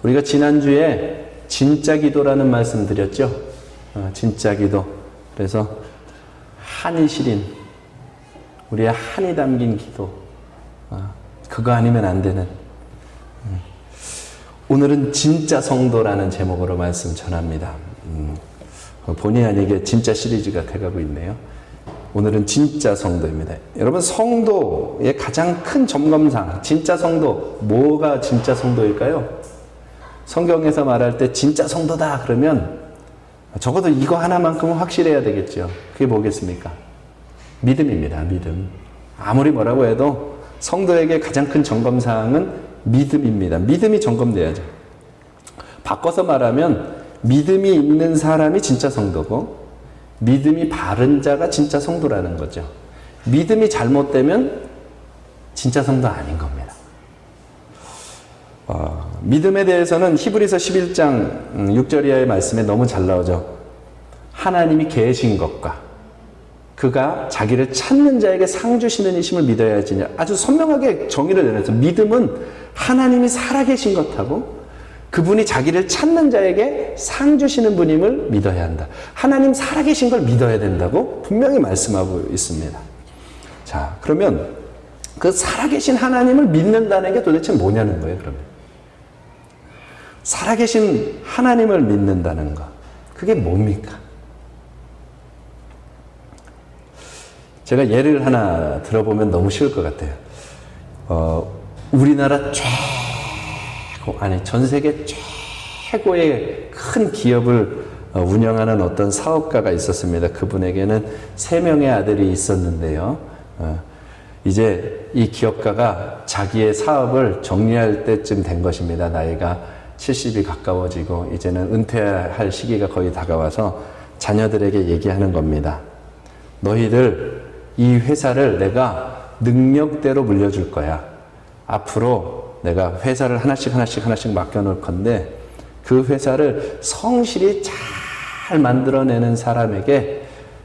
우리가 지난주에 진짜 기도라는 말씀 드렸죠. 진짜 기도. 그래서 한이 시린, 우리의 한이 담긴 기도. 그거 아니면 안 되는. 오늘은 진짜 성도라는 제목으로 말씀 전합니다. 본의 아니게 진짜 시리즈가 돼가고 있네요. 오늘은 진짜 성도입니다. 여러분, 성도의 가장 큰 점검상, 진짜 성도, 뭐가 진짜 성도일까요? 성경에서 말할 때 진짜 성도다 그러면 적어도 이거 하나만큼은 확실해야 되겠죠. 그게 뭐겠습니까? 믿음입니다. 믿음. 아무리 뭐라고 해도 성도에게 가장 큰 점검사항은 믿음입니다. 믿음이 점검돼야죠. 바꿔서 말하면 믿음이 있는 사람이 진짜 성도고 믿음이 바른 자가 진짜 성도라는 거죠. 믿음이 잘못되면 진짜 성도 아닌 겁니다. 믿음에 대해서는 히브리서 11장 6절 이하의 말씀에 너무 잘 나오죠. 하나님이 계신 것과 그가 자기를 찾는 자에게 상 주시는 이심을 믿어야 하지. 아주 선명하게 정의를 내놨죠. 믿음은 하나님이 살아계신 것하고 그분이 자기를 찾는 자에게 상 주시는 분임을 믿어야 한다. 하나님 살아계신 걸 믿어야 된다고 분명히 말씀하고 있습니다. 자, 그러면 그 살아계신 하나님을 믿는다는 게 도대체 뭐냐는 거예요, 그러면. 살아계신 하나님을 믿는다는 거. 그게 뭡니까? 제가 예를 하나 들어보면 너무 쉬울 것 같아요. 우리나라 전 세계 최고의 큰 기업을 운영하는 어떤 사업가가 있었습니다. 그분에게는 3명의 아들이 있었는데요. 이제 이 기업가가 자기의 사업을 정리할 때쯤 된 것입니다. 나이가 70이 가까워지고 이제는 은퇴할 시기가 거의 다가와서 자녀들에게 얘기하는 겁니다. 너희들 이 회사를 내가 능력대로 물려줄 거야. 앞으로 내가 회사를 하나씩 맡겨놓을 건데 그 회사를 성실히 잘 만들어내는 사람에게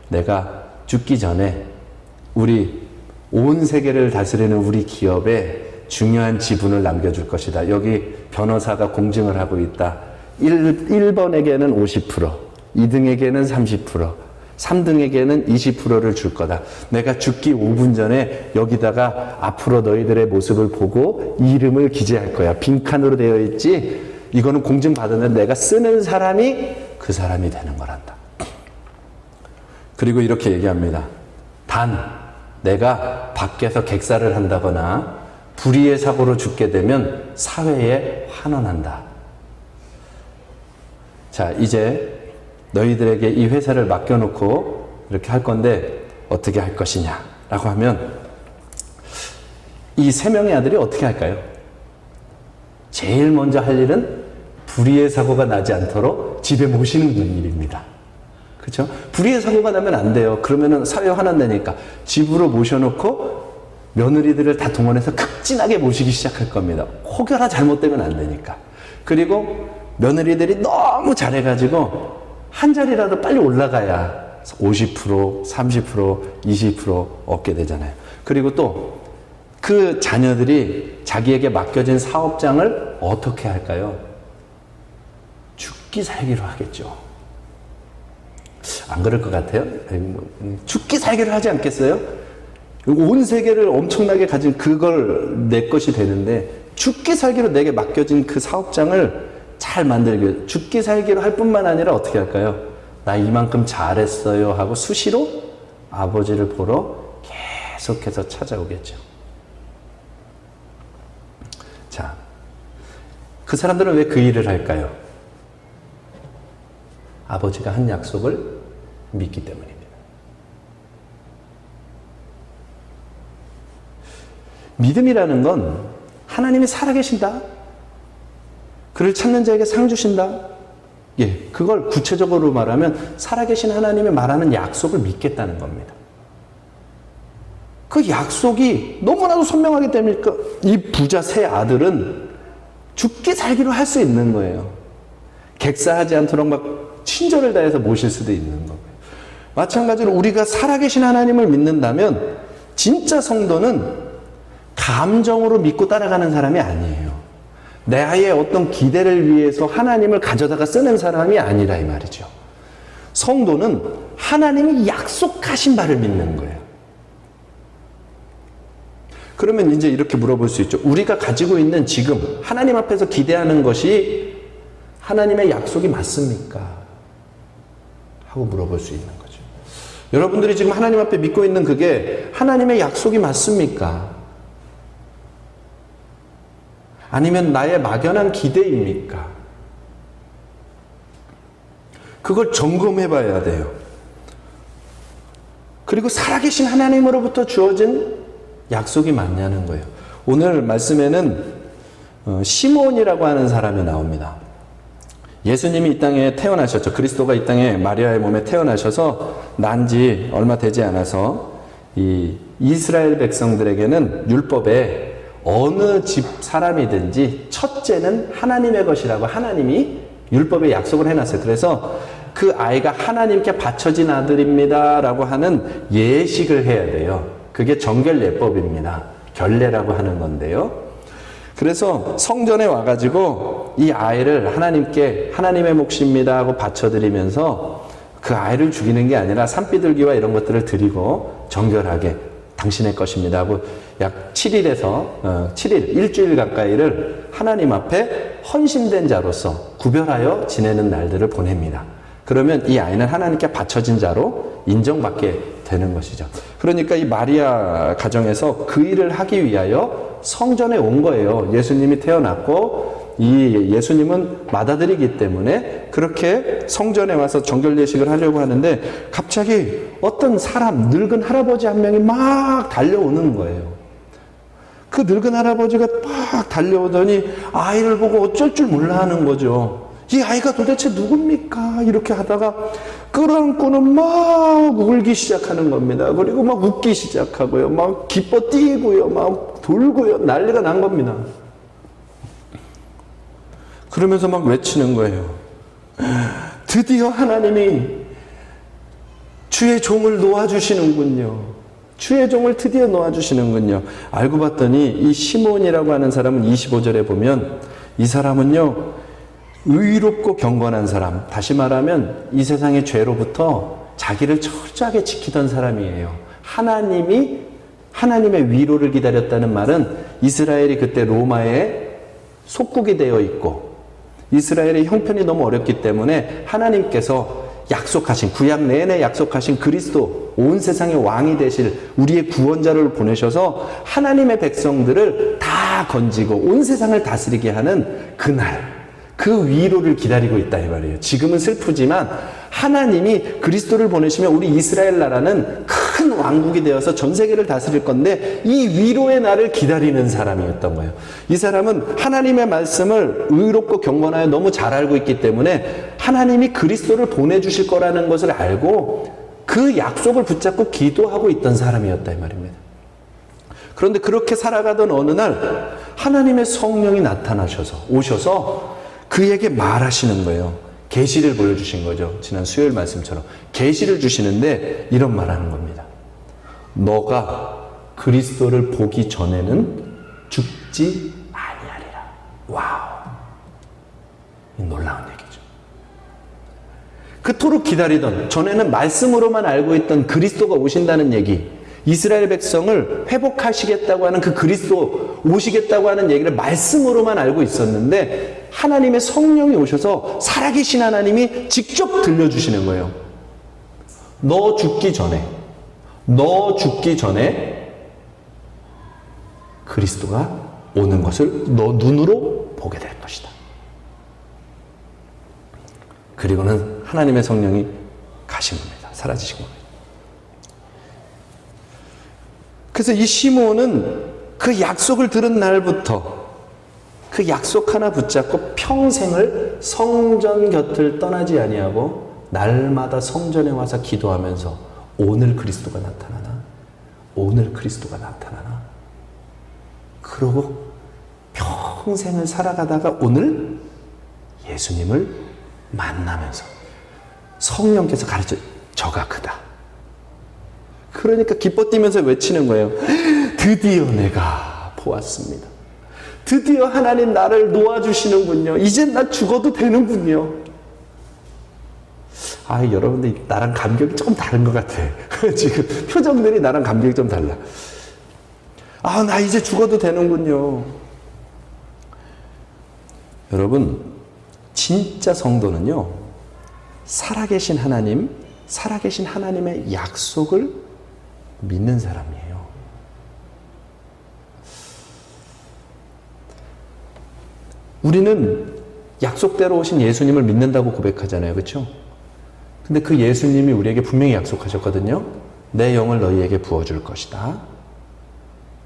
내가 죽기 전에 우리 온 세계를 다스리는 우리 기업에 중요한 지분을 남겨줄 것이다. 여기 변호사가 공증을 하고 있다. 1번에게는 50%, 2등에게는 30%, 3등에게는 20%를 줄 거다. 내가 죽기 5분 전에 여기다가 앞으로 너희들의 모습을 보고 이름을 기재할 거야. 빈칸으로 되어 있지. 이거는 공증받았는데 내가 쓰는 사람이 그 사람이 되는 거란다. 그리고 이렇게 얘기합니다. 단 내가 밖에서 객사를 한다거나 불의의 사고로 죽게 되면 사회에 환원한다. 자, 이제 너희들에게 이 회사를 맡겨놓고 이렇게 할 건데 어떻게 할 것이냐 라고 하면 이 3명의 아들이 어떻게 할까요? 제일 먼저 할 일은 불의의 사고가 나지 않도록 집에 모시는 일입니다. 그렇죠? 불의의 사고가 나면 안 돼요. 그러면은 사회 환원되니까 집으로 모셔놓고 며느리들을 다 동원해서 극진하게 모시기 시작할 겁니다. 혹여나 잘못되면 안 되니까. 그리고 며느리들이 너무 잘해가지고 한 자리라도 빨리 올라가야 50%, 30%, 20% 얻게 되잖아요. 그리고 또 그 자녀들이 자기에게 맡겨진 사업장을 어떻게 할까요? 죽기 살기로 하겠죠. 안 그럴 것 같아요? 죽기 살기를 하지 않겠어요? 온 세계를 엄청나게 가진 그걸 내 것이 되는데 죽기 살기로 내게 맡겨진 그 사업장을 잘 만들기, 죽기 살기로 할 뿐만 아니라 어떻게 할까요? 나 이만큼 잘했어요 하고 수시로 아버지를 보러 계속해서 찾아오겠죠. 자, 그 사람들은 왜 그 일을 할까요? 아버지가 한 약속을 믿기 때문입니다. 믿음이라는 건 하나님이 살아계신다. 그를 찾는 자에게 상 주신다. 예, 그걸 구체적으로 말하면 살아계신 하나님이 말하는 약속을 믿겠다는 겁니다. 그 약속이 너무나도 선명하기 때문이니까 이 부자 3 아들은 죽기 살기로 할 수 있는 거예요. 객사하지 않도록 막 친절을 다해서 모실 수도 있는 거고요. 마찬가지로 우리가 살아계신 하나님을 믿는다면 진짜 성도는 감정으로 믿고 따라가는 사람이 아니에요. 나의 어떤 기대를 위해서 하나님을 가져다가 쓰는 사람이 아니라 이 말이죠. 성도는 하나님이 약속하신 바를 믿는 거예요. 그러면 이제 이렇게 물어볼 수 있죠. 우리가 가지고 있는 지금 하나님 앞에서 기대하는 것이 하나님의 약속이 맞습니까? 하고 물어볼 수 있는 거죠. 여러분들이 지금 하나님 앞에 믿고 있는 그게 하나님의 약속이 맞습니까? 아니면 나의 막연한 기대입니까? 그걸 점검해 봐야 돼요. 그리고 살아계신 하나님으로부터 주어진 약속이 맞냐는 거예요. 오늘 말씀에는 시몬이라고 하는 사람이 나옵니다. 예수님이 이 땅에 태어나셨죠. 그리스도가 이 땅에 마리아의 몸에 태어나셔서 난 지 얼마 되지 않아서 이 이스라엘 백성들에게는 율법에 어느 집 사람이든지 첫째는 하나님의 것이라고 하나님이 율법에 약속을 해놨어요. 그래서 그 아이가 하나님께 바쳐진 아들입니다 라고 하는 예식을 해야 돼요. 그게 정결예법입니다. 결례라고 하는 건데요. 그래서 성전에 와가지고 이 아이를 하나님께 하나님의 몫입니다 하고 바쳐드리면서 그 아이를 죽이는 게 아니라 산비둘기와 이런 것들을 드리고 정결하게 당신의 것입니다 하고 약 7일에서 7일, 일주일 가까이를 하나님 앞에 헌신된 자로서 구별하여 지내는 날들을 보냅니다. 그러면 이 아이는 하나님께 바쳐진 자로 인정받게 되는 것이죠. 그러니까 이 마리아 가정에서 그 일을 하기 위하여 성전에 온 거예요. 예수님이 태어났고 이 예수님은 맏아들이기 때문에 그렇게 성전에 와서 정결예식을 하려고 하는데 갑자기 어떤 사람, 늙은 할아버지 한 명이 막 달려오는 거예요. 그 늙은 할아버지가 막 달려오더니 아이를 보고 어쩔 줄 몰라 하는 거죠. 이 아이가 도대체 누굽니까? 이렇게 하다가 끌어안고는 막 울기 시작하는 겁니다. 그리고 막 웃기 시작하고요. 막 기뻐 뛰고요. 막 돌고요. 난리가 난 겁니다. 그러면서 막 외치는 거예요. 드디어 하나님이 주의 종을 놓아주시는군요. 주의 종을 드디어 놓아주시는군요. 알고 봤더니 이 시몬이라고 하는 사람은 25절에 보면 이 사람은요, 의롭고 경건한 사람, 다시 말하면 이 세상의 죄로부터 자기를 철저하게 지키던 사람이에요. 하나님의 위로를 기다렸다는 말은 이스라엘이 그때 로마의 속국이 되어 있고 이스라엘의 형편이 너무 어렵기 때문에 하나님께서 약속하신, 구약 내내 약속하신 그리스도, 온 세상의 왕이 되실 우리의 구원자를 보내셔서 하나님의 백성들을 다 건지고 온 세상을 다스리게 하는 그날, 그 위로를 기다리고 있다 이 말이에요. 지금은 슬프지만 하나님이 그리스도를 보내시면 우리 이스라엘 나라는 큰 왕국이 되어서 전 세계를 다스릴 건데 이 위로의 날을 기다리는 사람이었던 거예요. 이 사람은 하나님의 말씀을 의롭고 경건하여 너무 잘 알고 있기 때문에 하나님이 그리스도를 보내주실 거라는 것을 알고 그 약속을 붙잡고 기도하고 있던 사람이었다 이 말입니다. 그런데 그렇게 살아가던 어느 날 하나님의 성령이 오셔서 그에게 말하시는 거예요. 계시를 보여주신 거죠. 지난 수요일 말씀처럼. 계시를 주시는데 이런 말하는 겁니다. 너가 그리스도를 보기 전에는 죽지 아니하리라. 와우. 놀라운 얘기죠. 그토록 기다리던, 전에는 말씀으로만 알고 있던 그리스도가 오신다는 얘기, 이스라엘 백성을 회복하시겠다고 하는 그 그리스도 오시겠다고 하는 얘기를 말씀으로만 알고 있었는데 하나님의 성령이 오셔서 살아계신 하나님이 직접 들려주시는 거예요. 너 죽기 전에 그리스도가 오는 것을 너 눈으로 보게 될 것이다. 그리고는 하나님의 성령이 가신 겁니다. 사라지신 겁니다. 그래서 이 시몬은 그 약속을 들은 날부터 그 약속 하나 붙잡고 평생을 성전 곁을 떠나지 아니하고 날마다 성전에 와서 기도하면서 오늘 그리스도가 나타나나? 오늘 그리스도가 나타나나? 그러고 평생을 살아가다가 오늘 예수님을 만나면서 성령께서 가르쳐 저가 크다. 그러니까 기뻐 뛰면서 외치는 거예요. 드디어 내가 보았습니다. 드디어 하나님 나를 놓아주시는군요. 이제 나 죽어도 되는군요. 아, 여러분들 나랑 감격이 조금 다른 것 같아. 지금 표정들이 나랑 감격이 좀 달라. 아, 나 이제 죽어도 되는군요. 여러분, 진짜 성도는요, 살아계신 하나님의 약속을 믿는 사람이에요. 우리는 약속대로 오신 예수님을 믿는다고 고백하잖아요. 그렇죠? 근데 그 예수님이 우리에게 분명히 약속하셨거든요. 내 영을 너희에게 부어줄 것이다.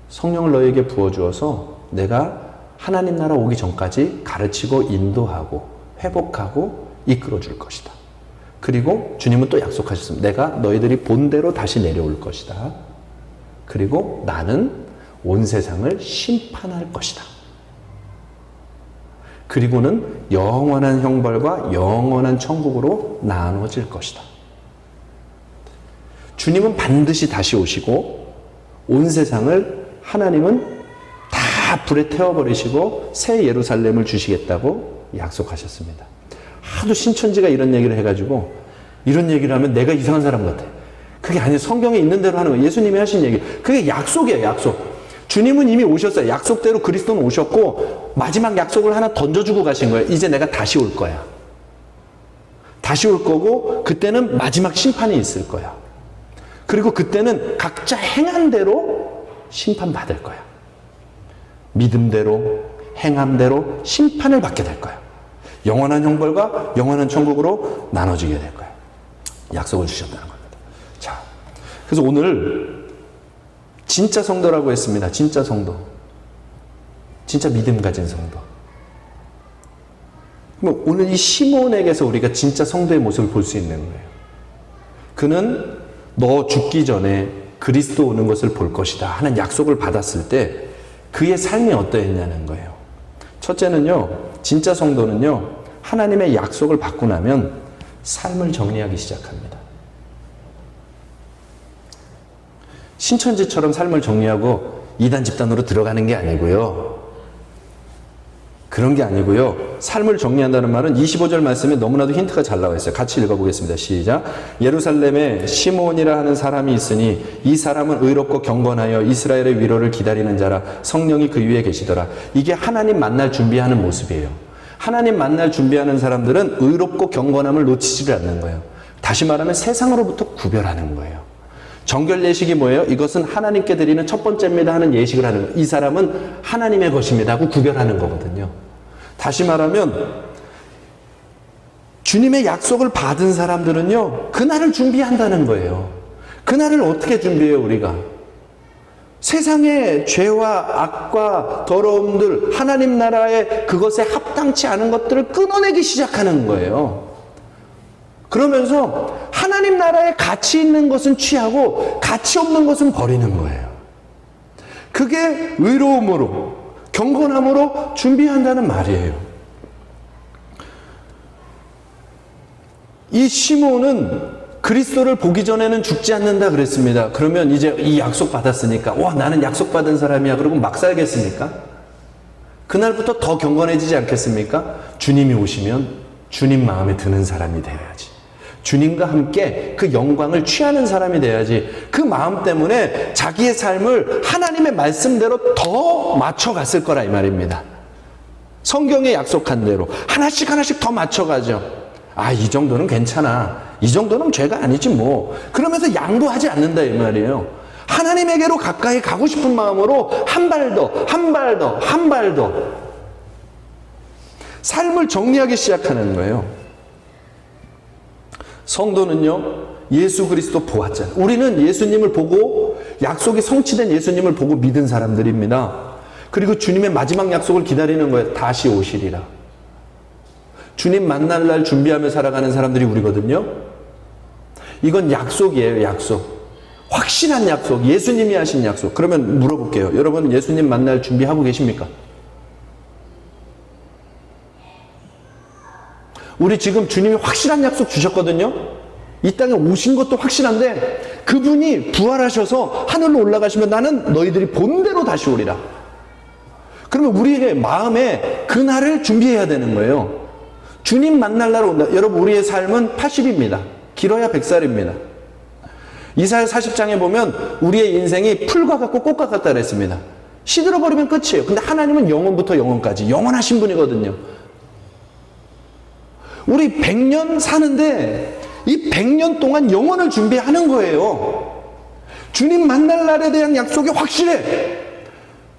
성령을 너희에게 부어주어서 내가 하나님 나라 오기 전까지 가르치고 인도하고 회복하고 이끌어줄 것이다. 그리고 주님은 또 약속하셨습니다. 내가 너희들이 본대로 다시 내려올 것이다. 그리고 나는 온 세상을 심판할 것이다. 그리고는 영원한 형벌과 영원한 천국으로 나눠질 것이다. 주님은 반드시 다시 오시고 온 세상을 하나님은 다 불에 태워버리시고 새 예루살렘을 주시겠다고 약속하셨습니다. 하도 신천지가 이런 얘기를 해가지고 이런 얘기를 하면 내가 이상한 사람 같아. 그게 아니에요. 성경에 있는 대로 하는 거예요. 예수님이 하신 얘기. 그게 약속이에요. 약속. 주님은 이미 오셨어요. 약속대로 그리스도는 오셨고 마지막 약속을 하나 던져주고 가신 거예요. 이제 내가 다시 올 거야. 다시 올 거고 그때는 마지막 심판이 있을 거야. 그리고 그때는 각자 행한 대로 심판받을 거야. 믿음대로 행함대로 심판을 받게 될 거야. 영원한 형벌과 영원한 천국으로 나눠지게 될 거야. 약속을 주셨다는 겁니다. 자, 그래서 오늘 진짜 성도라고 했습니다. 진짜 성도. 진짜 믿음 가진 성도. 그럼 오늘 이 시몬에게서 우리가 진짜 성도의 모습을 볼 수 있는 거예요. 그는 너 죽기 전에 그리스도 오는 것을 볼 것이다 하는 약속을 받았을 때 그의 삶이 어떠했냐는 거예요. 첫째는요, 진짜 성도는요, 하나님의 약속을 받고 나면 삶을 정리하기 시작합니다. 신천지처럼 삶을 정리하고 이단 집단으로 들어가는 게 아니고요. 그런 게 아니고요. 삶을 정리한다는 말은 25절 말씀에 너무나도 힌트가 잘 나와 있어요. 같이 읽어보겠습니다. 시작. 예루살렘에 시몬이라 하는 사람이 있으니 이 사람은 의롭고 경건하여 이스라엘의 위로를 기다리는 자라. 성령이 그 위에 계시더라. 이게 하나님 만날 준비하는 모습이에요. 하나님 만날 준비하는 사람들은 의롭고 경건함을 놓치지를 않는 거예요. 다시 말하면 세상으로부터 구별하는 거예요. 정결 예식이 뭐예요? 이것은 하나님께 드리는 첫 번째입니다 하는 예식을 하는 거예요. 이 사람은 하나님의 것입니다 하고 구별하는 거거든요. 다시 말하면 주님의 약속을 받은 사람들은요, 그날을 준비한다는 거예요. 그날을 어떻게 준비해요, 우리가? 세상의 죄와 악과 더러움들, 하나님 나라의 그것에 합당치 않은 것들을 끊어내기 시작하는 거예요. 그러면서 하나님 나라에 가치 있는 것은 취하고 가치 없는 것은 버리는 거예요. 그게 의로움으로, 경건함으로 준비한다는 말이에요. 이 시몬은 그리스도를 보기 전에는 죽지 않는다 그랬습니다. 그러면 이제 이 약속 받았으니까 와, 나는 약속 받은 사람이야. 그러고 막 살겠습니까? 그날부터 더 경건해지지 않겠습니까? 주님이 오시면 주님 마음에 드는 사람이 되어야지. 주님과 함께 그 영광을 취하는 사람이 돼야지. 그 마음 때문에 자기의 삶을 하나님의 말씀대로 더 맞춰갔을 거라 이 말입니다. 성경에 약속한 대로 하나씩 하나씩 더 맞춰가죠. 아, 이 정도는 괜찮아. 이 정도는 죄가 아니지 뭐. 그러면서 양보하지 않는다 이 말이에요. 하나님에게로 가까이 가고 싶은 마음으로 한 발 더, 한 발 더, 한 발 더 삶을 정리하기 시작하는 거예요. 성도는요, 예수 그리스도 보았잖아요. 우리는 예수님을 보고 약속이 성취된 예수님을 보고 믿은 사람들입니다. 그리고 주님의 마지막 약속을 기다리는 거예요. 다시 오시리라. 주님 만날 날 준비하며 살아가는 사람들이 우리거든요. 이건 약속이에요. 약속. 확실한 약속. 예수님이 하신 약속. 그러면 물어볼게요. 여러분 예수님 만날 준비하고 계십니까? 우리 지금 주님이 확실한 약속 주셨거든요. 이 땅에 오신 것도 확실한데 그분이 부활하셔서 하늘로 올라가시면 나는 너희들이 본대로 다시 오리라. 그러면 우리의 마음에 그날을 준비해야 되는 거예요. 주님 만날 날 온다. 여러분, 우리의 삶은 80입니다. 길어야 100살입니다. 이사야 40장에 보면 우리의 인생이 풀과 같고 꽃과 같다 그랬습니다. 시들어버리면 끝이에요. 근데 하나님은 영원부터 영원까지 영원하신 분이거든요. 우리 100년 사는데 이 100년 동안 영원을 준비하는 거예요. 주님 만날 날에 대한 약속이 확실해.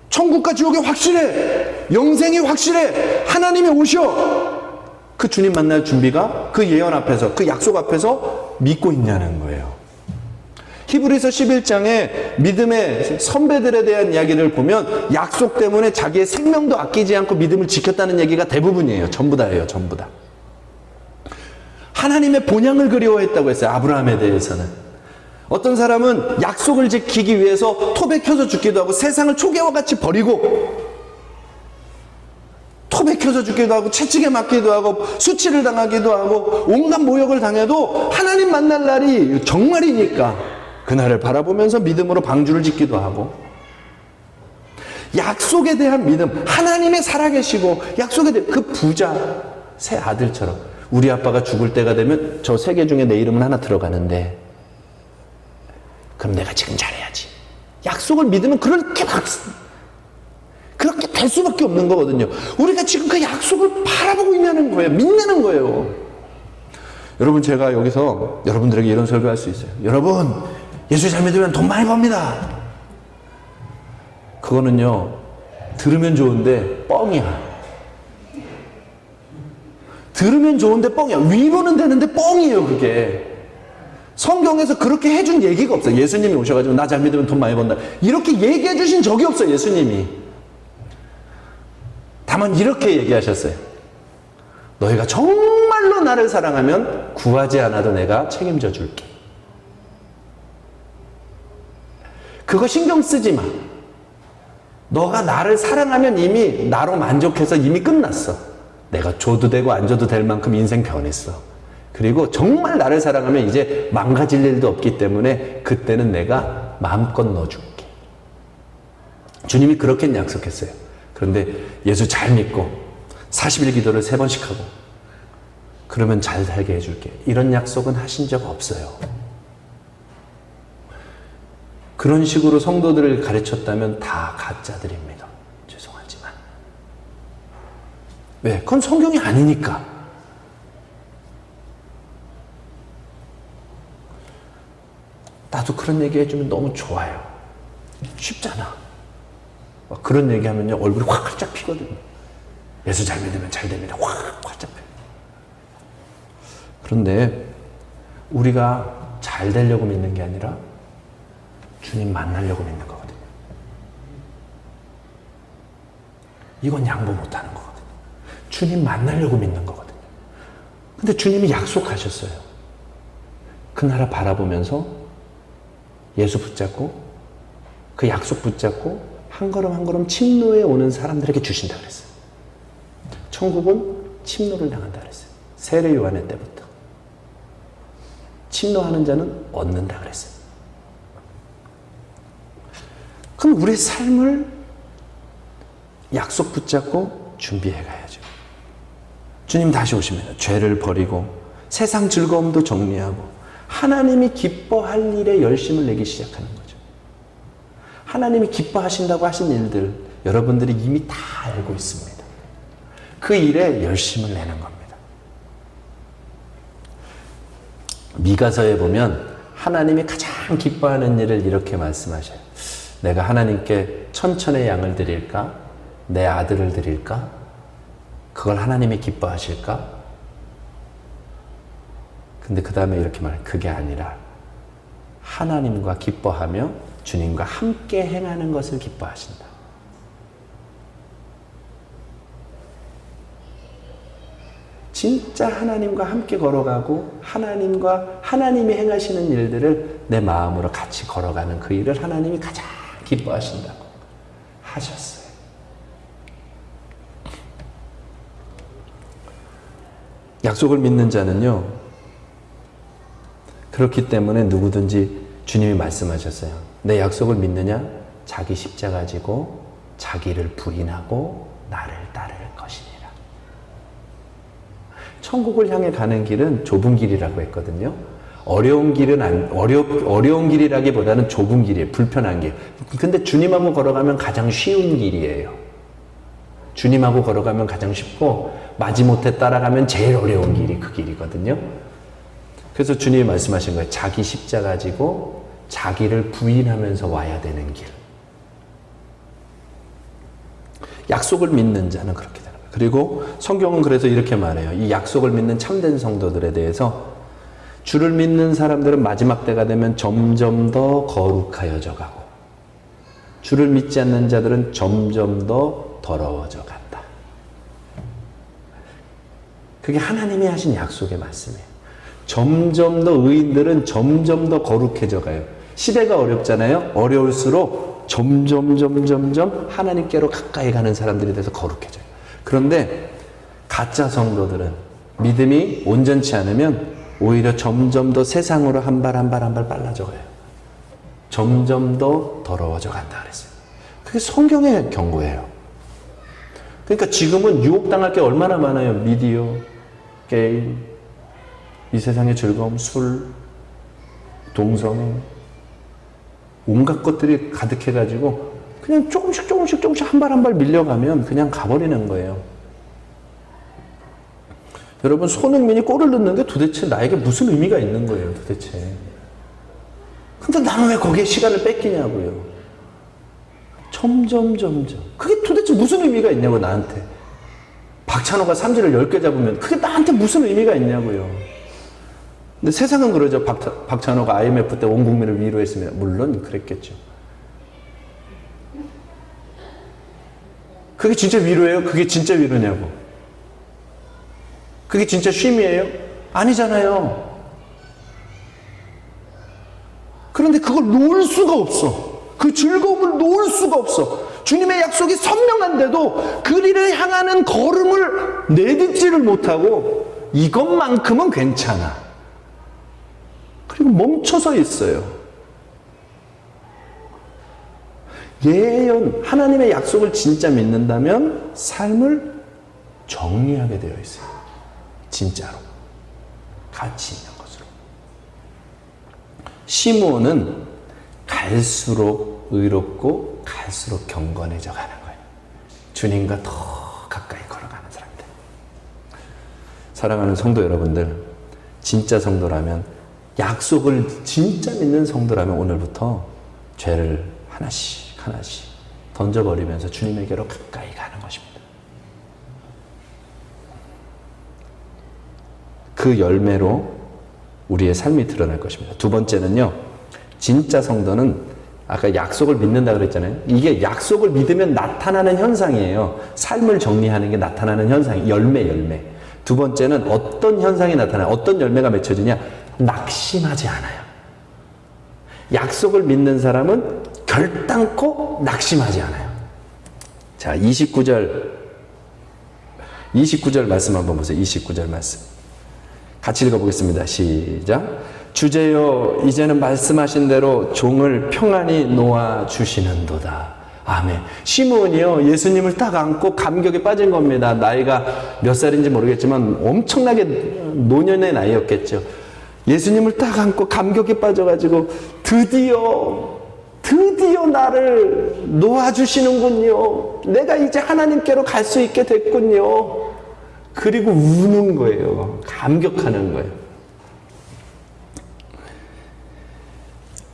천국과 지옥이 확실해. 영생이 확실해. 하나님이 오셔. 그 주님 만날 준비가 그 예언 앞에서, 그 약속 앞에서 믿고 있냐는 거예요. 히브리서 11장에 믿음의 선배들에 대한 이야기를 보면 약속 때문에 자기의 생명도 아끼지 않고 믿음을 지켰다는 얘기가 대부분이에요. 전부 다예요. 전부 다. 하나님의 본향을 그리워했다고 했어요. 아브라함에 대해서는. 어떤 사람은 약속을 지키기 위해서 토 베켜서 죽기도 하고 세상을 초계와 같이 버리고 토 베켜서 죽기도 하고 채찍에 맞기도 하고 수치를 당하기도 하고 온갖 모욕을 당해도 하나님 만날 날이 정말이니까 그날을 바라보면서 믿음으로 방주를 짓기도 하고, 약속에 대한 믿음, 하나님의 살아계시고 약속에 대한 그 부자 새 아들처럼 우리 아빠가 죽을 때가 되면 저 세 개 중에 내 이름은 하나 들어가는데 그럼 내가 지금 잘해야지. 약속을 믿으면 그렇게 될 수밖에 없는 거거든요. 우리가 지금 그 약속을 바라보고 있냐는 거예요. 믿는 거예요. 여러분, 제가 여기서 여러분들에게 이런 설교할 수 있어요. 여러분, 예수 잘 믿으면 돈 많이 법니다. 그거는요, 들으면 좋은데 뻥이야. 들으면 좋은데 뻥이야. 위로는 되는데 뻥이에요, 그게. 성경에서 그렇게 해준 얘기가 없어요. 예수님이 오셔가지고 나 잘 믿으면 돈 많이 번다. 이렇게 얘기해 주신 적이 없어요, 예수님이. 다만 이렇게 얘기하셨어요. 너희가 정말로 나를 사랑하면 구하지 않아도 내가 책임져 줄게. 그거 신경 쓰지 마. 너가 나를 사랑하면 이미 나로 만족해서 이미 끝났어. 내가 줘도 되고 안 줘도 될 만큼 인생 변했어. 그리고 정말 나를 사랑하면 이제 망가질 일도 없기 때문에 그때는 내가 마음껏 넣어줄게. 주님이 그렇게 약속했어요. 그런데 예수 잘 믿고 40일 기도를 3번씩 하고 그러면 잘 살게 해줄게. 이런 약속은 하신 적 없어요. 그런 식으로 성도들을 가르쳤다면 다 가짜들입니다. 죄송하지만. 왜? 그건 성경이 아니니까. 나도 그런 얘기 해주면 너무 좋아요. 쉽잖아. 막 그런 얘기 하면요, 얼굴이 확 활짝 피거든요. 예수 잘 믿으면 잘 됩니다. 확 활짝 펴요. 그런데 우리가 잘 되려고 믿는 게 아니라 주님 만나려고 믿는 거거든요. 이건 양보 못하는 거거든요. 주님 만나려고 믿는 거거든요. 근데 주님이 약속하셨어요. 그 나라 바라보면서 예수 붙잡고 그 약속 붙잡고 한 걸음 한 걸음 침노에 오는 사람들에게 주신다 그랬어요. 천국은 침노를 당한다 그랬어요. 세례 요한의 때부터. 침노하는 자는 얻는다 그랬어요. 그럼 우리의 삶을 약속 붙잡고 준비해 가야죠. 주님 다시 오시면 죄를 버리고 세상 즐거움도 정리하고 하나님이 기뻐할 일에 열심을 내기 시작하는 거죠. 하나님이 기뻐하신다고 하신 일들 여러분들이 이미 다 알고 있습니다. 그 일에 열심을 내는 겁니다. 미가서에 보면 하나님이 가장 기뻐하는 일을 이렇게 말씀하셔요. 내가 하나님께 천천의 양을 드릴까? 내 아들을 드릴까? 그걸 하나님이 기뻐하실까? 근데 그 다음에 이렇게 말해요. 그게 아니라 하나님과 기뻐하며 주님과 함께 행하는 것을 기뻐하신다. 진짜 하나님과 함께 걸어가고 하나님이 행하시는 일들을 내 마음으로 같이 걸어가는 그 일을 하나님이 가장 기뻐하신다고 하셨어요. 약속을 믿는 자는요, 그렇기 때문에 누구든지 주님이 말씀하셨어요. 내 약속을 믿느냐? 자기 십자가 지고 자기를 부인하고 나를 따를 것이니라. 천국을 향해 가는 길은 좁은 길이라고 했거든요. 어려운 길은 어려운 길이라기보다는 좁은 길이에요. 불편한 길. 근데 주님하고 걸어가면 가장 쉬운 길이에요. 주님하고 걸어가면 가장 쉽고 마지못해 따라가면 제일 어려운 길이 그 길이거든요. 그래서 주님이 말씀하신 거예요. 자기 십자가 지고 자기를 부인하면서 와야 되는 길. 약속을 믿는 자는 그렇게 되는 거예요. 그리고 성경은 그래서 이렇게 말해요. 이 약속을 믿는 참된 성도들에 대해서 주를 믿는 사람들은 마지막 때가 되면 점점 더 거룩하여져 가고 주를 믿지 않는 자들은 점점 더 더러워져 간다. 그게 하나님이 하신 약속의 말씀이에요. 점점 더 의인들은 점점 더 거룩해져 가요. 시대가 어렵잖아요. 어려울수록 점점 하나님께로 가까이 가는 사람들이 돼서 거룩해져요. 그런데 가짜 성도들은 믿음이 온전치 않으면 오히려 점점 더 세상으로 한 발 빨라져 가요. 점점 더 더러워져 간다 그랬어요. 그게 성경의 경고예요. 그러니까 지금은 유혹당할 게 얼마나 많아요. 미디어, 게임, 이 세상의 즐거움, 술, 동성, 온갖 것들이 가득해가지고 그냥 조금씩 한 발 밀려가면 그냥 가버리는 거예요. 여러분, 손흥민이 골을 넣는데 도대체 나에게 무슨 의미가 있는 거예요, 도대체. 근데 나는 왜 거기에 시간을 뺏기냐고요. 점점. 그게 도대체 무슨 의미가 있냐고, 나한테. 박찬호가 삼진을 10개 잡으면 그게 나한테 무슨 의미가 있냐고요. 근데 세상은 그러죠. 박찬호가 IMF 때 온 국민을 위로했으면 물론 그랬겠죠. 그게 진짜 위로예요? 그게 진짜 위로냐고. 그게 진짜 쉼이에요? 아니잖아요. 그런데 그걸 놓을 수가 없어. 그 즐거움을 놓을 수가 없어. 주님의 약속이 선명한데도 그 길을 향하는 걸음을 내딛지를 못하고 이것만큼은 괜찮아. 그리고 멈춰서 있어요. 예언, 하나님의 약속을 진짜 믿는다면 삶을 정리하게 되어 있어요. 진짜로. 가치 있는 것으로. 시므온은 갈수록 의롭고 갈수록 경건해져 가는 거예요. 주님과 더 가까이 걸어가는 사람들. 사랑하는 성도 여러분들, 진짜 성도라면, 약속을 진짜 믿는 성도라면 오늘부터 죄를 하나씩 던져버리면서 주님에게로 가까이 가는 것입니다. 그 열매로 우리의 삶이 드러날 것입니다. 두 번째는요, 진짜 성도는 아까 약속을 믿는다 그랬잖아요. 이게 약속을 믿으면 나타나는 현상이에요. 삶을 정리하는 게 나타나는 현상이 열매. 두 번째는 어떤 현상이 나타나요? 어떤 열매가 맺혀지냐? 낙심하지 않아요. 약속을 믿는 사람은 결단코 낙심하지 않아요. 자, 29절 말씀 한번 보세요. 29절 말씀. 같이 읽어보겠습니다. 시작. 주제여, 이제는 말씀하신 대로 종을 평안히 놓아주시는도다. 아멘. 시므온이요, 예수님을 딱 안고 감격에 빠진 겁니다. 나이가 몇 살인지 모르겠지만 엄청나게 노년의 나이였겠죠. 예수님을 딱 안고 감격에 빠져가지고 드디어 나를 놓아주시는군요. 내가 이제 하나님께로 갈 수 있게 됐군요. 그리고 우는 거예요. 감격하는 거예요.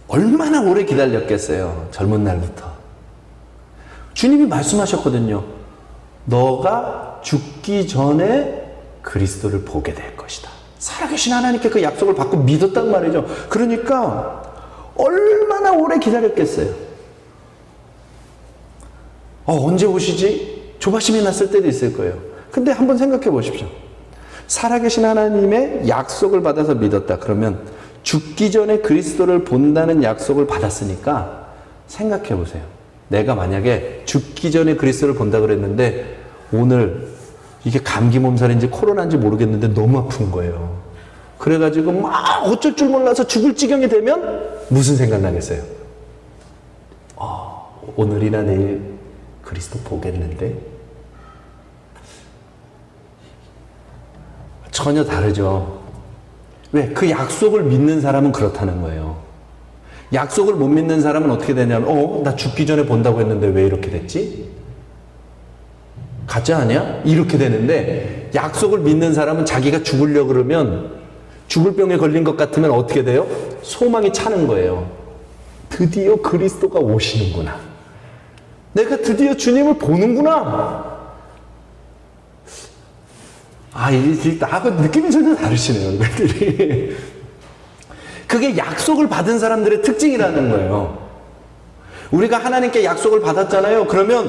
얼마나 오래 기다렸겠어요. 젊은 날부터. 주님이 말씀하셨거든요. 너가 죽기 전에 그리스도를 보게 될 것이다. 살아계신 하나님께 그 약속을 받고 믿었단 말이죠. 그러니까 얼마나 오래 기다렸겠어요. 언제 오시지? 조바심이 났을 때도 있을 거예요. 근데 한번 생각해 보십시오. 살아계신 하나님의 약속을 받아서 믿었다. 그러면 죽기 전에 그리스도를 본다는 약속을 받았으니까 생각해 보세요. 내가 만약에 죽기 전에 그리스도를 본다 그랬는데 오늘 이게 감기 몸살인지 코로나인지 모르겠는데 너무 아픈 거예요. 그래가지고 막 어쩔 줄 몰라서 죽을 지경이 되면 무슨 생각 나겠어요? 오늘이나 내일 그리스도 보겠는데? 전혀 다르죠. 왜? 그 약속을 믿는 사람은 그렇다는 거예요. 약속을 못 믿는 사람은 어떻게 되냐면, 나 죽기 전에 본다고 했는데 왜 이렇게 됐지? 가짜 아니야? 이렇게 되는데, 약속을 믿는 사람은 자기가 죽으려고 그러면, 죽을 병에 걸린 것 같으면 어떻게 돼요? 소망이 차는 거예요. 드디어 그리스도가 오시는구나. 내가 드디어 주님을 보는구나. 나하고 느낌이 전혀 다르시네요, 얼굴들이. 그게 약속을 받은 사람들의 특징이라는 거예요. 우리가 하나님께 약속을 받았잖아요. 그러면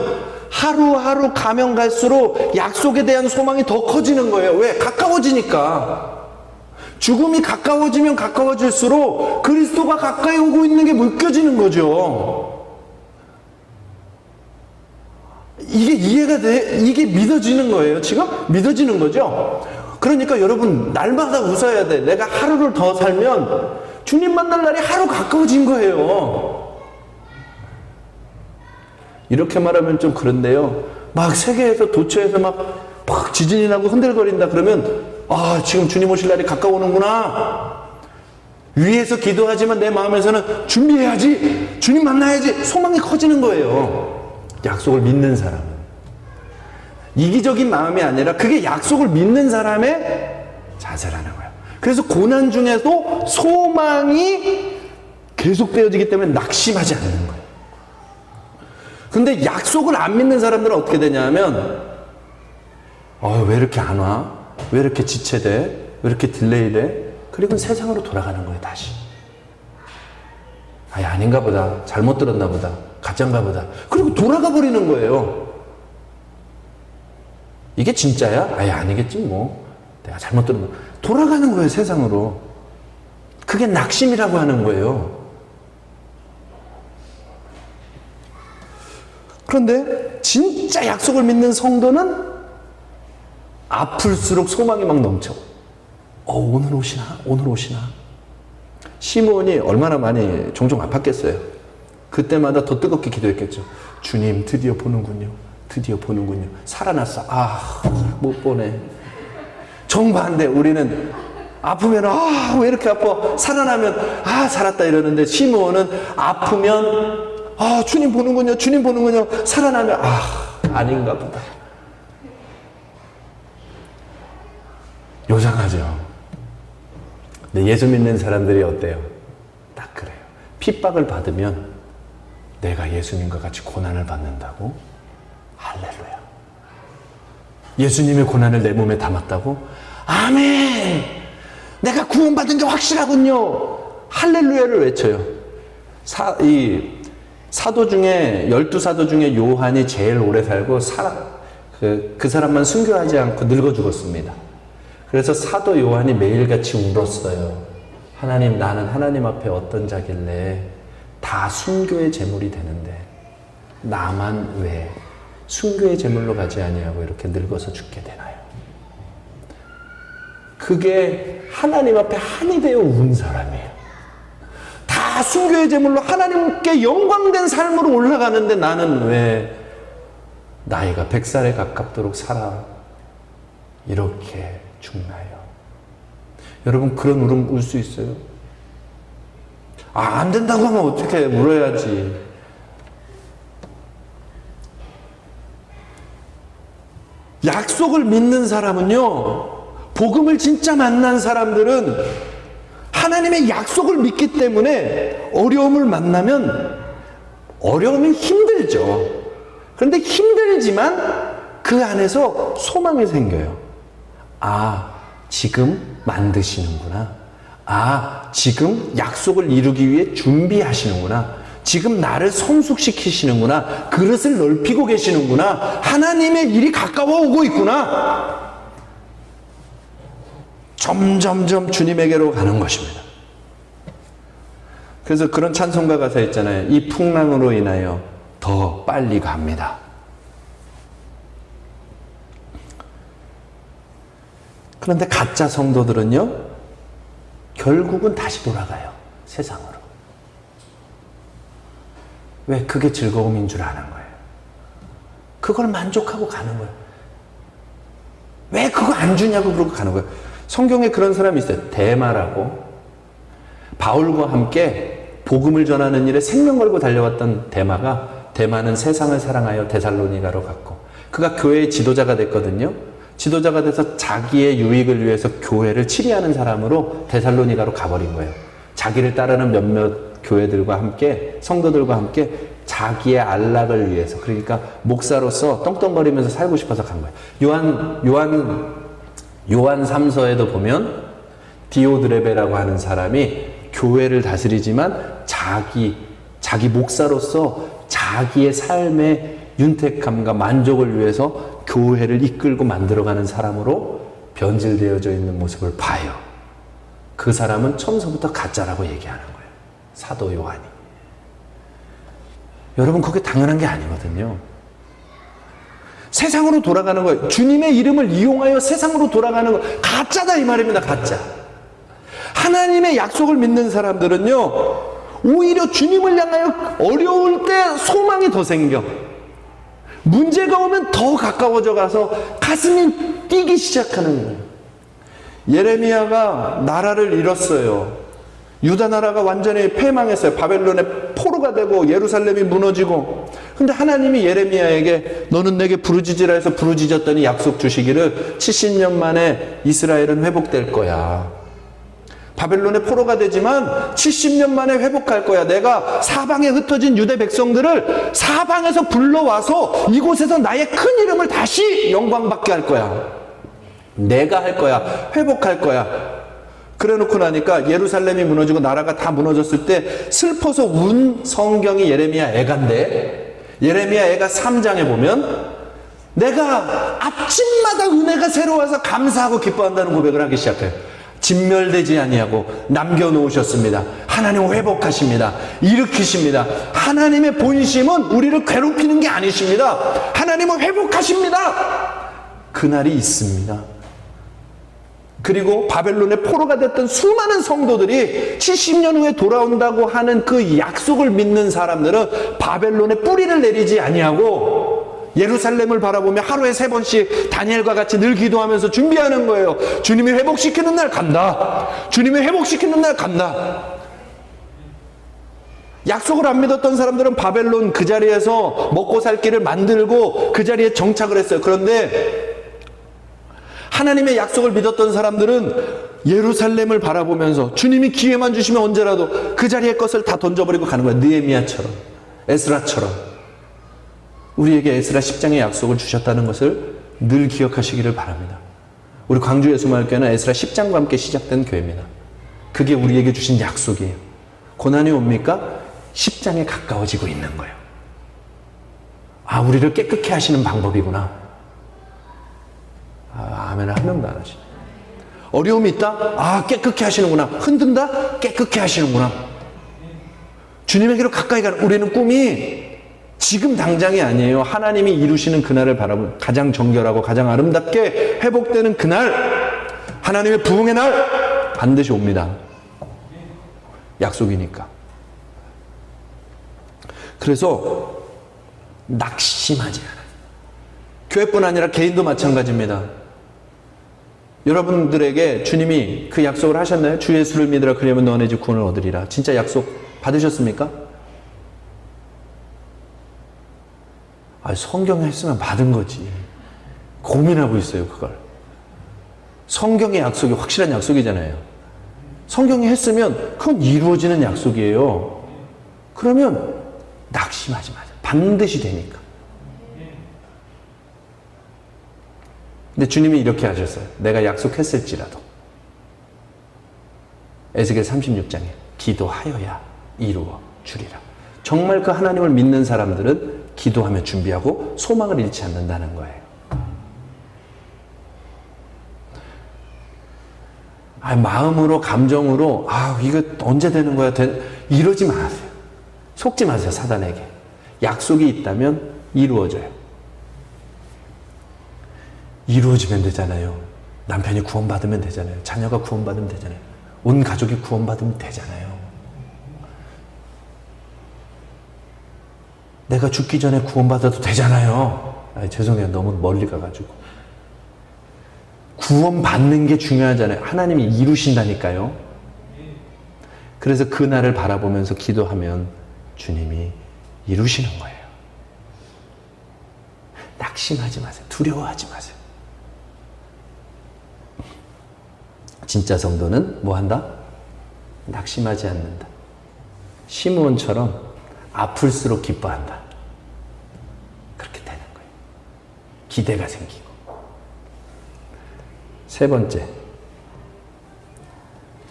하루하루 가면 갈수록 약속에 대한 소망이 더 커지는 거예요. 왜? 가까워지니까. 죽음이 가까워지면 가까워질수록 그리스도가 가까이 오고 있는 게 느껴지는 거죠. 이게 이해가 돼? 이게 믿어지는 거예요, 지금? 믿어지는 거죠? 그러니까 여러분, 날마다 웃어야 돼. 내가 하루를 더 살면 주님 만날 날이 하루 가까워진 거예요. 이렇게 말하면 좀 그런데요. 막 세계에서 도처에서 막 지진이 나고 흔들거린다 그러면 지금 주님 오실 날이 가까우는구나. 위에서 기도하지만 내 마음에서는 준비해야지. 주님 만나야지. 소망이 커지는 거예요. 약속을 믿는 사람은. 이기적인 마음이 아니라 그게 약속을 믿는 사람의 자세라는 거예요. 그래서 고난 중에도 소망이 계속되어지기 때문에 낙심하지 않는 거예요. 근데 약속을 안 믿는 사람들은 어떻게 되냐면 왜 이렇게 안 와? 왜 이렇게 지체돼? 왜 이렇게 딜레이 돼? 그리고 세상으로 돌아가는 거예요, 다시. 아닌가 보다. 잘못 들었나 보다. 가짜인가 보다. 그리고 돌아가 버리는 거예요. 이게 진짜야? 아니겠지 뭐. 내가 잘못 들었나. 돌아가는 거예요, 세상으로. 그게 낙심이라고 하는 거예요. 그런데 진짜 약속을 믿는 성도는 아플수록 소망이 막 넘쳐. 오늘 오시나? 오늘 오시나? 시므온이 얼마나 많이 종종 아팠겠어요. 그때마다 더 뜨겁게 기도했겠죠. 주님 드디어 보는군요. 드디어 보는군요. 살아났어. 못 보네. 정반대. 우리는 아프면 왜 이렇게 아파? 살아나면 살았다 이러는데 시므온은 아프면 주님 보는군요. 주님 보는군요. 살아나면 아닌가 보다. 요상하죠. 근데 예수 믿는 사람들이 어때요? 딱 그래요. 핍박을 받으면 내가 예수님과 같이 고난을 받는다고? 할렐루야. 예수님의 고난을 내 몸에 담았다고? 아멘! 내가 구원받은 게 확실하군요. 할렐루야를 외쳐요. 사도 중에 12사도 중에 요한이 제일 오래 살고 그 사람만 순교하지 않고 늙어 죽었습니다. 그래서 사도 요한이 매일같이 울었어요. 하나님, 나는 하나님 앞에 어떤 자길래 다 순교의 제물이 되는데 나만 왜 순교의 제물로 가지 아니하고 이렇게 늙어서 죽게 되나요? 그게 하나님 앞에 한이 되어 운 사람이에요. 다 순교의 제물로 하나님께 영광된 삶으로 올라가는데 나는 왜 나이가 100살에 가깝도록 살아 이렇게 죽나요? 여러분, 그런 울음 울 수 있어요? 안 된다고 하면 어떻게 울어야지. 약속을 믿는 사람은요, 복음을 진짜 만난 사람들은 하나님의 약속을 믿기 때문에 어려움을 만나면 어려움이 힘들죠. 그런데 힘들지만 그 안에서 소망이 생겨요. 지금 만드시는구나. 지금 약속을 이루기 위해 준비하시는구나. 지금 나를 성숙시키시는구나. 그릇을 넓히고 계시는구나. 하나님의 일이 가까워 오고 있구나. 점점점 주님에게로 가는 것입니다. 그래서 그런 찬송가 가사 있잖아요. 이 풍랑으로 인하여 더 빨리 갑니다. 그런데 가짜 성도들은요, 결국은 다시 돌아가요. 세상으로. 왜? 그게 즐거움인 줄 아는 거예요. 그걸 만족하고 가는 거예요. 왜 그거 안 주냐고 그러고 가는 거예요. 성경에 그런 사람이 있어요. 데마라고. 바울과 함께 복음을 전하는 일에 생명 걸고 달려왔던 데마는 세상을 사랑하여 데살로니가로 갔고, 그가 교회의 지도자가 됐거든요. 지도자가 돼서 자기의 유익을 위해서 교회를 치리하는 사람으로 데살로니가로 가버린 거예요. 자기를 따르는 몇몇 교회들과 함께, 성도들과 함께 자기의 안락을 위해서, 그러니까 목사로서 떵떵거리면서 살고 싶어서 간 거예요. 요한 3서에도 보면 디오드레베라고 하는 사람이 교회를 다스리지만 자기 목사로서 자기의 삶의 윤택함과 만족을 위해서 교회를 이끌고 만들어가는 사람으로 변질되어져 있는 모습을 봐요. 그 사람은 처음서부터 가짜라고 얘기하는 거예요. 사도 요한이. 여러분, 그게 당연한 게 아니거든요. 세상으로 돌아가는 거예요. 주님의 이름을 이용하여 세상으로 돌아가는 거 가짜다 이 말입니다. 가짜. 하나님의 약속을 믿는 사람들은요, 오히려 주님을 향하여 어려울 때 소망이 더 생겨. 문제가 오면 더 가까워져 가서 가슴이 뛰기 시작하는 거예요. 예레미야가 나라를 잃었어요. 유다 나라가 완전히 패망했어요. 바벨론의 포로가 되고 예루살렘이 무너지고. 근데 하나님이 예레미야에게 너는 내게 부르짖으라 해서 부르짖었더니 약속 주시기를 70년 만에 이스라엘은 회복될 거야. 바벨론의 포로가 되지만 70년 만에 회복할 거야. 내가 사방에 흩어진 유대 백성들을 사방에서 불러와서 이곳에서 나의 큰 이름을 다시 영광받게 할 거야. 내가 할 거야. 회복할 거야. 그래 놓고 나니까 예루살렘이 무너지고 나라가 다 무너졌을 때 슬퍼서 운 성경이 예레미야 애가인데, 예레미야 애가 3장에 보면 내가 아침마다 은혜가 새로워서 감사하고 기뻐한다는 고백을 하기 시작해요. 진멸되지 아니하고 남겨놓으셨습니다. 하나님 회복하십니다. 일으키십니다. 하나님의 본심은 우리를 괴롭히는 게 아니십니다. 하나님은 회복하십니다. 그날이 있습니다. 그리고 바벨론의 포로가 됐던 수많은 성도들이 70년 후에 돌아온다고 하는 그 약속을 믿는 사람들은 바벨론의 뿌리를 내리지 아니하고 예루살렘을 바라보며 하루에 3번씩 다니엘과 같이 늘 기도하면서 준비하는 거예요. 주님이 회복시키는 날 간다. 주님이 회복시키는 날 간다. 약속을 안 믿었던 사람들은 바벨론 그 자리에서 먹고 살 길을 만들고 그 자리에 정착을 했어요. 그런데 하나님의 약속을 믿었던 사람들은 예루살렘을 바라보면서 주님이 기회만 주시면 언제라도 그 자리의 것을 다 던져버리고 가는 거예요. 느헤미야처럼, 에스라처럼. 우리에게 에스라 10장의 약속을 주셨다는 것을 늘 기억하시기를 바랍니다. 우리 광주 예수마을교회는 에스라 10장과 함께 시작된 교회입니다. 그게 우리에게 주신 약속이에요. 고난이 옵니까? 10장에 가까워지고 있는 거예요. 아, 우리를 깨끗게 하시는 방법이구나. 아멘 한 명도 안 하시네. 어려움이 있다? 아, 깨끗게 하시는구나. 흔든다? 깨끗게 하시는구나. 주님에게로 가까이 가는, 우리는 꿈이 지금 당장이 아니에요. 하나님이 이루시는 그날을 바라보면 가장 정결하고 가장 아름답게 회복되는 그날, 하나님의 부흥의 날 반드시 옵니다. 약속이니까. 그래서 낙심하지 않아요. 교회뿐 아니라 개인도 마찬가지입니다. 여러분들에게 주님이 그 약속을 하셨나요? 주 예수를 믿으라 그리하면 너네 집 구원을 얻으리라. 진짜 약속 받으셨습니까? 아, 성경에 했으면 받은 거지. 고민하고 있어요, 그걸. 성경의 약속이 확실한 약속이잖아요. 성경이 했으면 그건 이루어지는 약속이에요. 그러면 낙심하지 마세요. 반드시 되니까. 근데 주님이 이렇게 하셨어요. 내가 약속했을지라도 에스겔 36장에 기도하여야 이루어 주리라. 정말 그 하나님을 믿는 사람들은 기도하며 준비하고 소망을 잃지 않는다는 거예요. 마음으로 감정으로 이거 언제 되는 거야? 이러지 마세요. 속지 마세요, 사단에게. 약속이 있다면 이루어져요. 이루어지면 되잖아요. 남편이 구원받으면 되잖아요. 자녀가 구원받으면 되잖아요. 온 가족이 구원받으면 되잖아요. 내가 죽기 전에 구원받아도 되잖아요. 죄송해요. 너무 멀리 가가지고. 구원 받는 게 중요하잖아요. 하나님이 이루신다니까요. 그래서 그 날을 바라보면서 기도하면 주님이 이루시는 거예요. 낙심하지 마세요. 두려워하지 마세요. 진짜 성도는 뭐 한다? 낙심하지 않는다. 시므온처럼 아플수록 기뻐한다. 그렇게 되는 거예요. 기대가 생기고. 세 번째,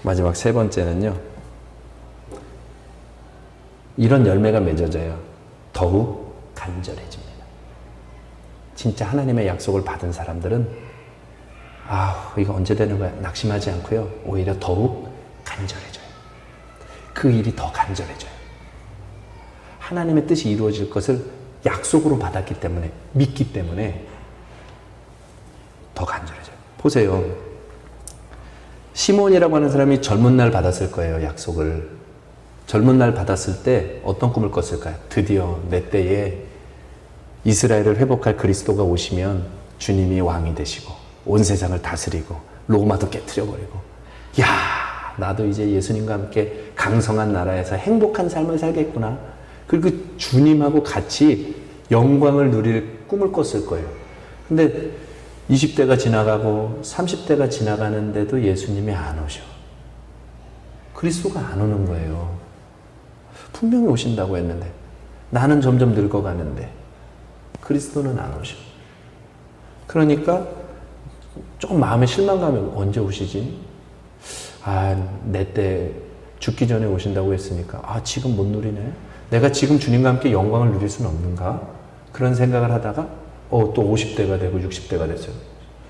마지막 세 번째는요, 이런 열매가 맺어져요. 더욱 간절해집니다. 진짜 하나님의 약속을 받은 사람들은 이거 언제 되는 거야? 낙심하지 않고요. 오히려 더욱 간절해져요. 그 일이 더 간절해져요. 하나님의 뜻이 이루어질 것을 약속으로 받았기 때문에, 믿기 때문에 더 간절해져요. 보세요. 시몬이라고 하는 사람이 젊은 날 받았을 거예요. 약속을. 젊은 날 받았을 때 어떤 꿈을 꿨을까요? 드디어 내 때에 이스라엘을 회복할 그리스도가 오시면 주님이 왕이 되시고 온 세상을 다스리고 로마도 깨트려버리고, 나도 이제 예수님과 함께 강성한 나라에서 행복한 삶을 살겠구나. 그리고 주님하고 같이 영광을 누릴 꿈을 꿨을 거예요. 근데 20대가 지나가고 30대가 지나가는데도 예수님이 안 오셔. 그리스도가 안 오는 거예요. 분명히 오신다고 했는데, 나는 점점 늙어가는데 그리스도는 안 오셔. 그러니까 조금 마음에 실망감이, 언제 오시지? 내 때 죽기 전에 오신다고 했으니까 지금 못 누리네. 내가 지금 주님과 함께 영광을 누릴 수는 없는가? 그런 생각을 하다가 또 50대가 되고 60대가 됐어요.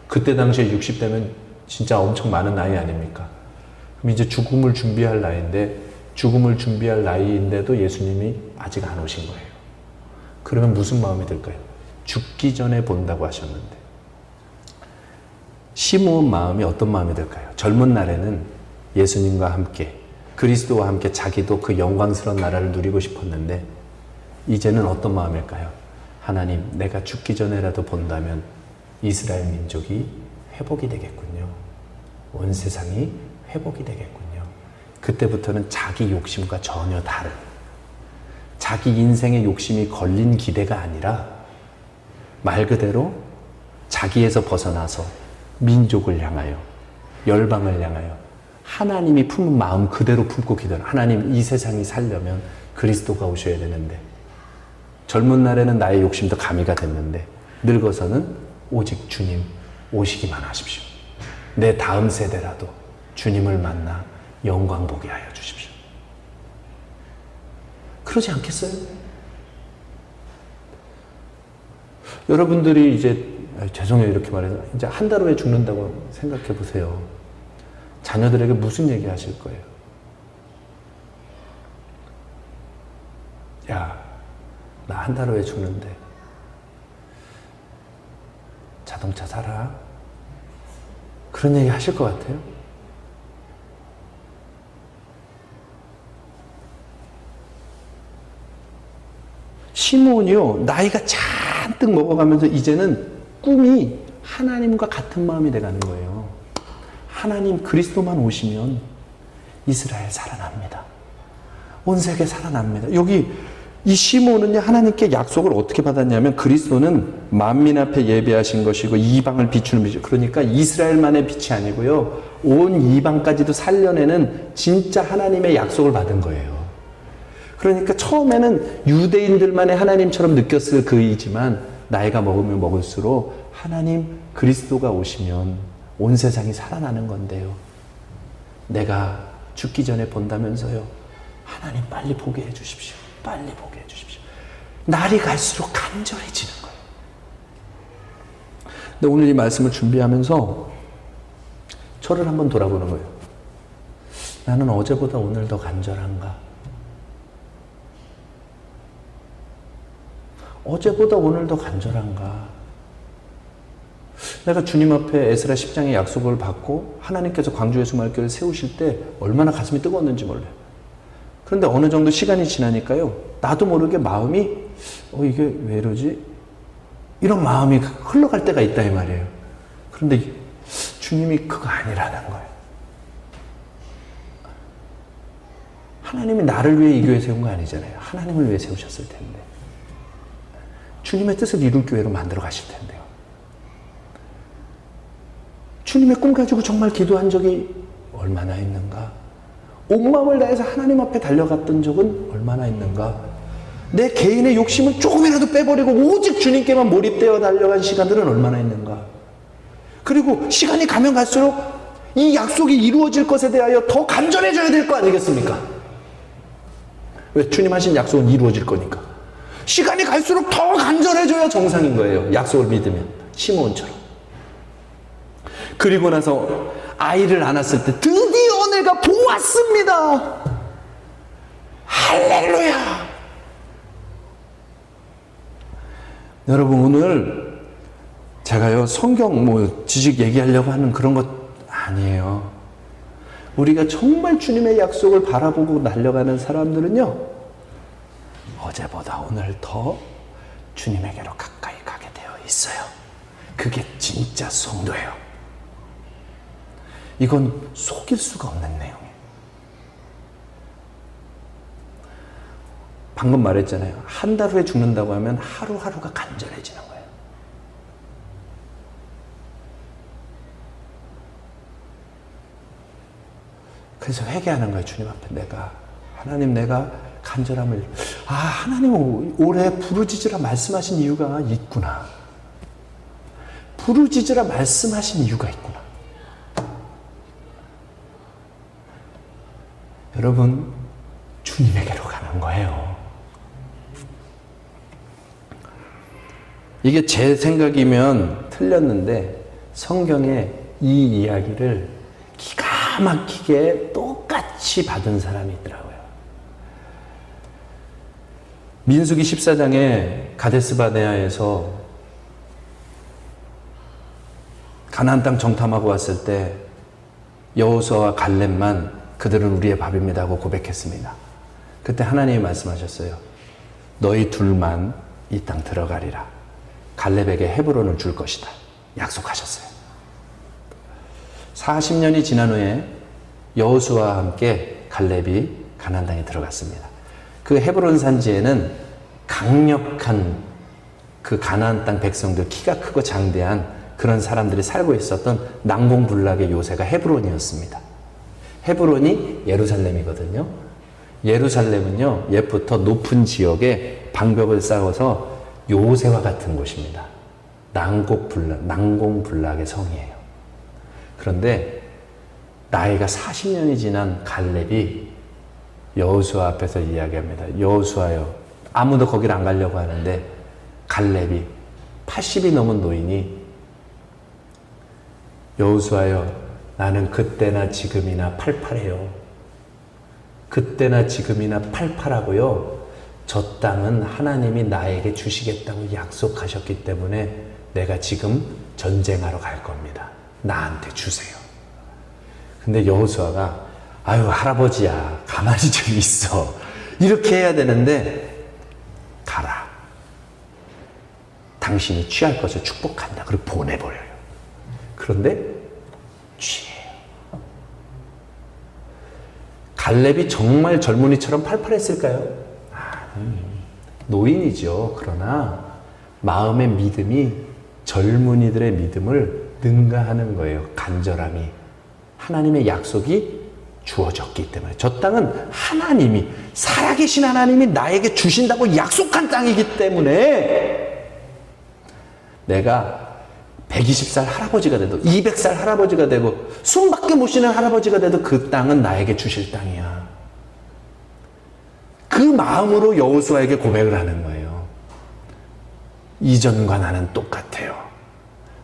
그때 당시에 60대면 진짜 엄청 많은 나이 아닙니까? 그럼 이제 죽음을 준비할 나이인데, 죽음을 준비할 나이인데도 예수님이 아직 안 오신 거예요. 그러면 무슨 마음이 들까요? 죽기 전에 본다고 하셨는데. 시므온 마음이 어떤 마음이 들까요? 젊은 날에는 예수님과 함께, 그리스도와 함께 자기도 그 영광스러운 나라를 누리고 싶었는데, 이제는 어떤 마음일까요? 하나님, 내가 죽기 전에라도 본다면 이스라엘 민족이 회복이 되겠군요. 온 세상이 회복이 되겠군요. 그때부터는 자기 욕심과 전혀 다른, 자기 인생의 욕심이 걸린 기대가 아니라 말 그대로 자기에서 벗어나서 민족을 향하여, 열방을 향하여 하나님이 품은 마음 그대로 품고 기도하는, 하나님, 이 세상이 살려면 그리스도가 오셔야 되는데, 젊은 날에는 나의 욕심도 가미가 됐는데 늙어서는 오직 주님 오시기만 하십시오. 내 다음 세대라도 주님을 만나 영광 보게 하여 주십시오. 그러지 않겠어요? 여러분들이 이제, 죄송해요 이렇게 말해서, 이제 한 달 후에 죽는다고 생각해 보세요. 자녀들에게 무슨 얘기 하실 거예요? 나 한 달 후에 죽는데 자동차 사라. 그런 얘기 하실 것 같아요? 시므온이요, 나이가 잔뜩 먹어가면서 이제는 꿈이 하나님과 같은 마음이 돼가는 거예요. 하나님, 그리스도만 오시면 이스라엘 살아납니다. 온 세계 살아납니다. 여기 이 시므온은요, 하나님께 약속을 어떻게 받았냐면, 그리스도는 만민 앞에 예배하신 것이고 이방을 비추는 빛이죠. 그러니까 이스라엘만의 빛이 아니고요, 온 이방까지도 살려내는 진짜 하나님의 약속을 받은 거예요. 그러니까 처음에는 유대인들만의 하나님처럼 느꼈을 그이지만, 나이가 먹으면 먹을수록 하나님, 그리스도가 오시면 온 세상이 살아나는 건데요, 내가 죽기 전에 본다면서요. 하나님, 빨리 보게 해주십시오. 빨리 보게 해주십시오. 날이 갈수록 간절해지는 거예요. 근데 오늘 이 말씀을 준비하면서 저를 한번 돌아보는 거예요. 나는 어제보다 오늘 더 간절한가? 어제보다 오늘 더 간절한가? 내가 주님 앞에 에스라 10장의 약속을 받고 하나님께서 광주의 수mar교를 세우실 때 얼마나 가슴이 뜨거웠는지 몰라요. 그런데 어느 정도 시간이 지나니까요, 나도 모르게 마음이 이게 왜 이러지? 이런 마음이 흘러갈 때가 있다 이 말이에요. 그런데 주님이 그거 아니라는 거예요. 하나님이 나를 위해 이 교회 세운 거 아니잖아요. 하나님을 위해 세우셨을 텐데. 주님의 뜻을 이룰 교회로 만들어 가실 텐데요. 주님의 꿈 가지고 정말 기도한 적이 얼마나 있는가? 온 마음을 다해서 하나님 앞에 달려갔던 적은 얼마나 있는가? 내 개인의 욕심을 조금이라도 빼버리고 오직 주님께만 몰입되어 달려간 시간들은 얼마나 있는가? 그리고 시간이 가면 갈수록 이 약속이 이루어질 것에 대하여 더 간절해져야 될 거 아니겠습니까? 왜? 주님 하신 약속은 이루어질 거니까. 시간이 갈수록 더 간절해져야 정상인 거예요. 약속을 믿으면. 시므온처럼. 그리고 나서 아이를 안았을 때 드디어 내가 보았습니다. 할렐루야. 여러분, 오늘 제가요 성경 지식 얘기하려고 하는 그런 것 아니에요. 우리가 정말 주님의 약속을 바라보고 달려가는 사람들은요, 어제보다 오늘 더 주님에게로 가까이 가게 되어 있어요. 그게 진짜 성도예요. 이건 속일 수가 없는 내용이에요. 방금 말했잖아요. 한 달 후에 죽는다고 하면 하루하루가 간절해지는 거예요. 그래서 회개하는 거예요. 주님 앞에 하나님 내가 간절함을, 하나님은 올해 부르짖으라 말씀하신 이유가 있구나. 부르짖으라 말씀하신 이유가 있구나. 여러분, 주님에게로 가는 거예요. 이게 제 생각이면 틀렸는데 성경에 이 이야기를 기가 막히게 똑같이 받은 사람이 있더라고요. 민수기 14장에 가데스바네아에서 가나안 땅 정탐하고 왔을 때 여호수아와 갈렙만 그들은 우리의 밥입니다 하고 고백했습니다. 그때 하나님이 말씀하셨어요. 너희 둘만 이 땅 들어가리라. 갈렙에게 헤브론을 줄 것이다. 약속하셨어요. 40년이 지난 후에 여호수아와 함께 갈렙이 가나안 땅에 들어갔습니다. 그 헤브론 산지에는 강력한 그 가나안 땅 백성들, 키가 크고 장대한 그런 사람들이 살고 있었던 난공불락의 요새가 헤브론이었습니다. 헤브론이 예루살렘이거든요. 예루살렘은요, 옛부터 높은 지역에 방벽을 쌓아서 요새와 같은 곳입니다. 난공불락의 성이에요. 그런데 나이가 40년이 지난 갈렙이 여호수아 앞에서 이야기합니다. 여호수아요, 아무도 거기를 안 가려고 하는데 갈렙이 80이 넘은 노인이 여호수아요, 나는 그때나 지금이나 팔팔해요. 그때나 지금이나 팔팔하고요. 저 땅은 하나님이 나에게 주시겠다고 약속하셨기 때문에 내가 지금 전쟁하러 갈 겁니다. 나한테 주세요. 근데 여호수아가 아유 할아버지야 가만히 좀 있어. 이렇게 해야 되는데 가라. 당신이 취할 것을 축복한다. 그리고 보내버려요. 그런데 취해요. 갈렙이 정말 젊은이처럼 팔팔했을까요? 노인이죠. 그러나 마음의 믿음이 젊은이들의 믿음을 능가하는 거예요. 간절함이. 하나님의 약속이 주어졌기 때문에. 저 땅은 하나님이, 살아계신 하나님이 나에게 주신다고 약속한 땅이기 때문에 내가 120살 할아버지가 돼도 200살 할아버지가 되고 숨밖에 못 쉬는 할아버지가 돼도 그 땅은 나에게 주실 땅이야. 그 마음으로 여호수아에게 고백을 하는 거예요. 이전과 나는 똑같아요.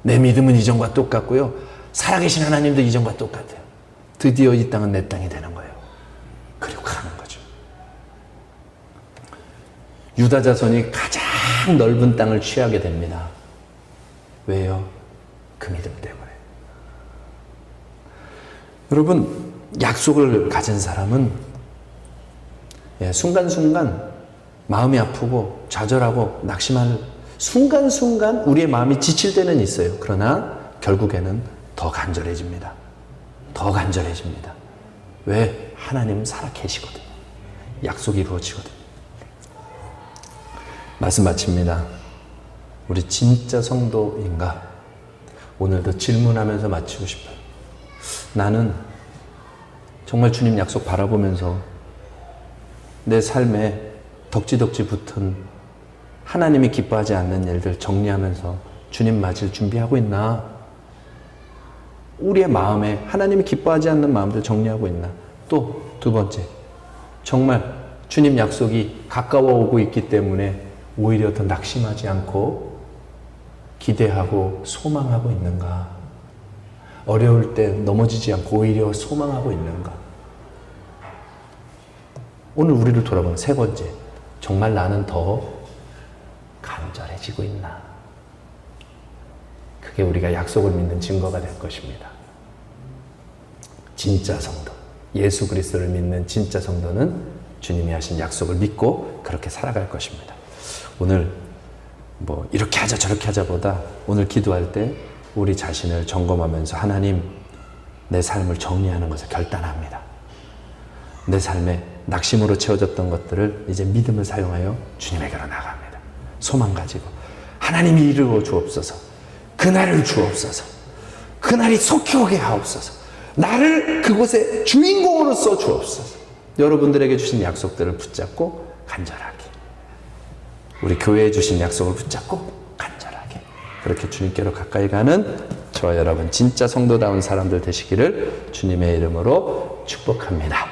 내 믿음은 이전과 똑같고요. 살아계신 하나님도 이전과 똑같아요. 드디어 이 땅은 내 땅이 되는 거예요. 그리고 가는 거죠. 유다 자손이 가장 넓은 땅을 취하게 됩니다. 왜요? 그 믿음 때문에. 여러분, 약속을 가진 사람은 순간순간 마음이 아프고 좌절하고 낙심할 순간순간 우리의 마음이 지칠 때는 있어요. 그러나 결국에는 더 간절해집니다. 더 간절해집니다. 왜? 하나님은 살아계시거든요. 약속이 이루어지거든요. 말씀 마칩니다. 우리 진짜 성도인가? 오늘도 질문하면서 마치고 싶어요. 나는 정말 주님 약속 바라보면서 내 삶에 덕지덕지 붙은 하나님이 기뻐하지 않는 일들 정리하면서 주님 맞을 준비하고 있나? 우리의 마음에 하나님이 기뻐하지 않는 마음들 정리하고 있나? 또 두 번째, 정말 주님 약속이 가까워 오고 있기 때문에 오히려 더 낙심하지 않고 기대하고 소망하고 있는가? 어려울 때 넘어지지 않고 오히려 소망하고 있는가? 오늘 우리를 돌아보는 세 번째, 정말 나는 더 간절해지고 있나? 그게 우리가 약속을 믿는 증거가 될 것입니다. 진짜 성도, 예수 그리스도를 믿는 진짜 성도는 주님이 하신 약속을 믿고 그렇게 살아갈 것입니다. 오늘 뭐 이렇게 하자 저렇게 하자보다 오늘 기도할 때 우리 자신을 점검하면서 하나님, 내 삶을 정리하는 것을 결단합니다. 내 삶에 낙심으로 채워졌던 것들을 이제 믿음을 사용하여 주님에게로 나갑니다. 소망 가지고 하나님이 이루어 주옵소서. 그날을 주옵소서. 그날이 속히 오게 하옵소서. 나를 그곳에 주인공으로 써 주옵소서. 여러분들에게 주신 약속들을 붙잡고 간절하게, 우리 교회에 주신 약속을 붙잡고 간절하게 그렇게 주님께로 가까이 가는 저와 여러분 진짜 성도다운 사람들 되시기를 주님의 이름으로 축복합니다.